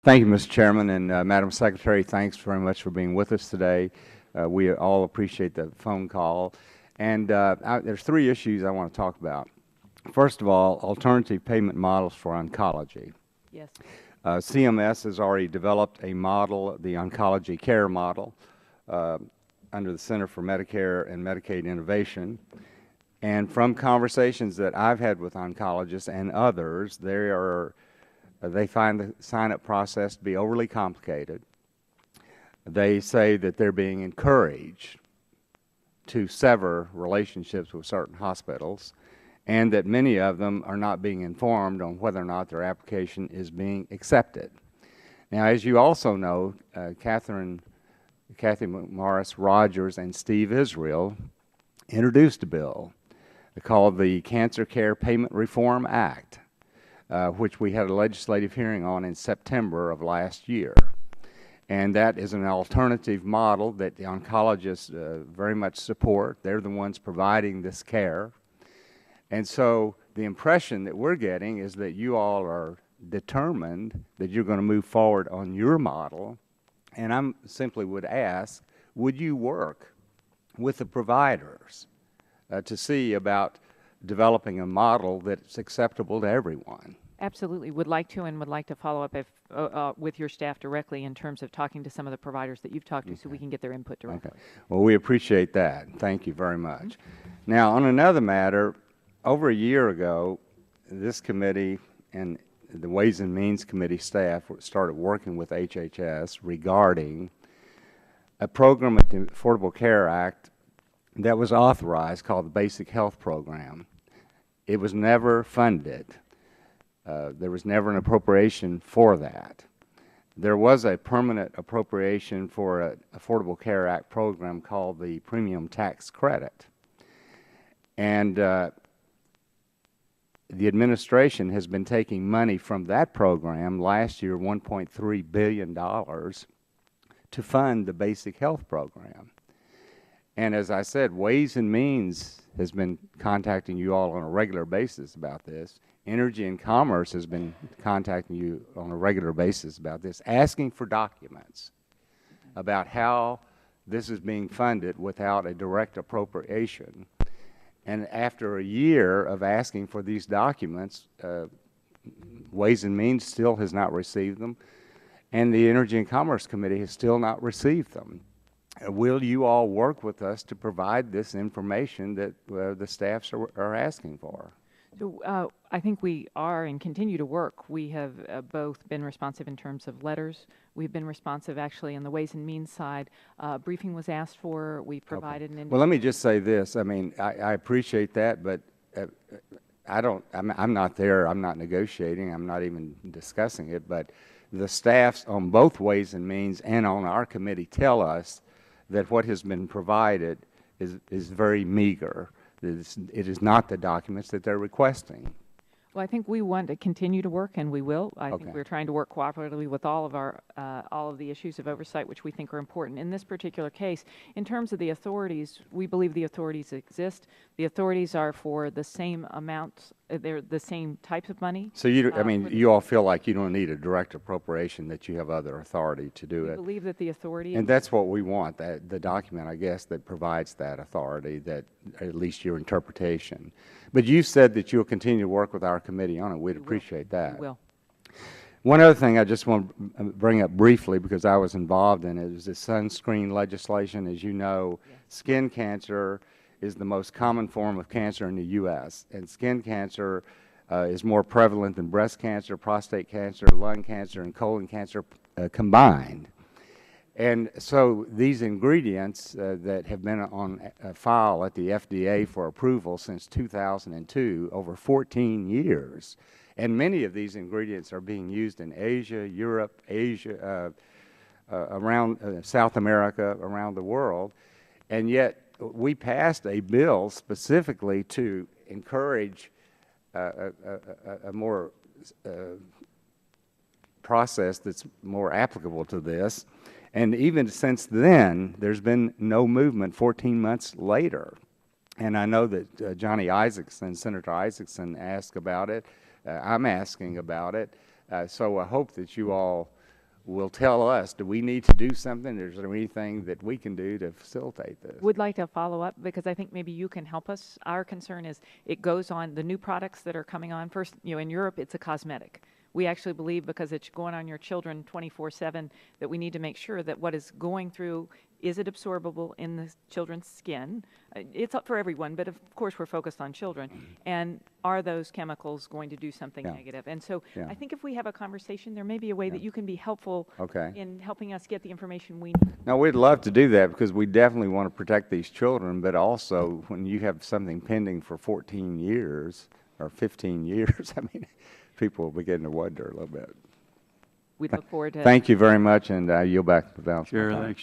Thank you, Mr. Chairman, and Madam Secretary, thanks very much for being with us today. We all appreciate the phone call. And there's three issues I want to talk about. First of all, alternative payment models for oncology. Yes. CMS has already developed a model, the oncology care model, under the Center for Medicare and Medicaid Innovation. And from conversations that I've had with oncologists and others, they find the sign-up process to be overly complicated. They say that they're being encouraged to sever relationships with certain hospitals, and that many of them are not being informed on whether or not their application is being accepted. Now, as you also know, Kathy Morris Rogers and Steve Israel introduced a bill called the Cancer Care Payment Reform Act, which we had a legislative hearing on in September of last year. And that is an alternative model that the oncologists very much support. They're the ones providing this care. And so the impression that we're getting is that you all are determined that you're going to move forward on your model. And I simply would ask, would you work with the providers to see about developing a model that's acceptable to everyone? Absolutely. Would like to, and would like to follow up with your staff directly in terms of talking to some of the providers that you've talked to, so we can get their input directly. Okay. Well, we appreciate that. Thank you very much. Now, on another matter, over a year ago, this committee and the Ways and Means Committee staff started working with HHS regarding a program at the Affordable Care Act that was authorized called the Basic Health Program. It was never funded. There was never an appropriation for that. There was a permanent appropriation for an Affordable Care Act program called the Premium Tax Credit. And the administration has been taking money from that program, last year $1.3 billion, to fund the Basic Health Program. And as I said, Ways and Means has been contacting you all on a regular basis about this. Energy and Commerce has been contacting you on a regular basis about this, asking for documents about how this is being funded without a direct appropriation. And after a year of asking for these documents, Ways and Means still has not received them, and the Energy and Commerce Committee has still not received them. Will you all work with us to provide this information that the staffs are asking for? So I think we are and continue to work. We have both been responsive in terms of letters. We've been responsive actually on the Ways and Means side. Briefing was asked for. We provided an. Well, let me just say this. I mean, I appreciate that, but I'm not there. I'm not negotiating. I'm not even discussing it. But the staffs on both Ways and Means and on our committee tell us that what has been provided is very meager. It is not the documents that they're requesting. Well, I think we want to continue to work, and we will. I Okay. think we're trying to work cooperatively with all of the issues of oversight, which we think are important. In this particular case, in terms of the authorities, we believe the authorities exist. The authorities are for the same amounts. They're the same types of money. So I mean, you all feel like you don't need a direct appropriation, that you have other authority to do it. We believe that the authority. And that's what we want, the document, I guess, that provides that authority, that at least your interpretation. But you said that you'll continue to work with our committee on it. We'd appreciate that. We will. One other thing I just want to bring up briefly, because I was involved in it, is the sunscreen legislation. As you know, skin cancer is the most common form of cancer in the U.S., and skin cancer is more prevalent than breast cancer, prostate cancer, lung cancer, and colon cancer combined. And so these ingredients that have been on file at the FDA for approval since 2002, over 14 years, and many of these ingredients are being used in Asia, Europe, Asia, around South America, around the world, and yet we passed a bill specifically to encourage a more process that's more applicable to this. And even since then, there's been no movement 14 months later. And I know that Johnny Isakson, Senator Isakson, asked about it. I'm asking about it. So I hope that you all will tell us, do we need to do something? Is there anything that we can do to facilitate this? Would like to follow up because I think maybe you can help us. Our concern is it goes on the new products that are coming on. First, in Europe, it's a cosmetic. We actually believe because it's going on your children 24/7 that we need to make sure that what is going through, is it absorbable in the children's skin? It's up for everyone, but of course we're focused on children. And are those chemicals going to do something negative? And so I think if we have a conversation, there may be a way that you can be helpful in helping us get the information we need. No, we'd love to do that because we definitely want to protect these children, but also when you have something pending for 14 years or 15 years, I mean, people will begin to wonder a little bit. We look forward to. Thank you very much, and I yield back to the balance. Sure, thanks.